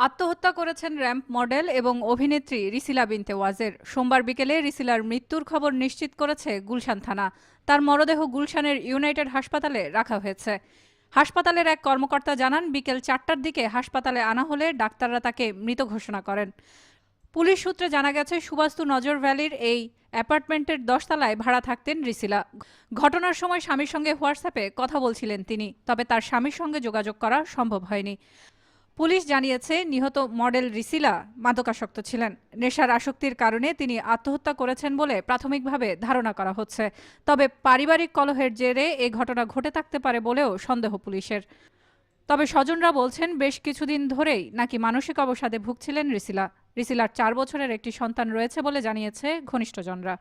আত্মহত্যা করেছেন ramp model এবং অভিনেত্রী রিসিলা বিনতে ওয়াজের। সোমবার বিকেলে রিসিলার মৃত্যুর খবর নিশ্চিত করেছে গুলশান থানা। তার মরদেহ গুলশানের ইউনাইটেড হাসপাতালে রাখা হয়েছে। হাসপাতালের এক কর্মকর্তা জানান, বিকেল 4টার দিকে হাসপাতালে আনা হলে ডাক্তাররা তাকে মৃত ঘোষণা করেন। পুলিশ সূত্রে জানা গেছে, সুবাস্তু নজর ভ্যালির এই অ্যাপার্টমেন্টের 10 তলায় ভাড়া থাকতেন রিসিলা। ঘটনার সময় স্বামীর সঙ্গে হোয়াটসঅ্যাপে কথা বলছিলেন তিনি, তবে তার স্বামীর সঙ্গে যোগাযোগ করা সম্ভব হয়নি। পুলিশ জানিয়েছে, নিহত মডেল রিসিলা মাদকাসক্ত ছিলেন। নেশার আসক্তির কারণে তিনি আত্মহত্যা করেছেন বলে প্রাথমিকভাবে ধারণা করা হচ্ছে। তবে পারিবারিক কলহের জেরে এ ঘটনা ঘটে থাকতে পারে বলেও সন্দেহ পুলিশের। তবে স্বজনরা বলছেন, বেশ কিছুদিন ধরেই নাকি মানসিক অবসাদে ভুগছিলেন রিসিলার 4 বছরের একটি সন্তান রয়েছে বলে জানিয়েছে ঘনিষ্ঠজনরা।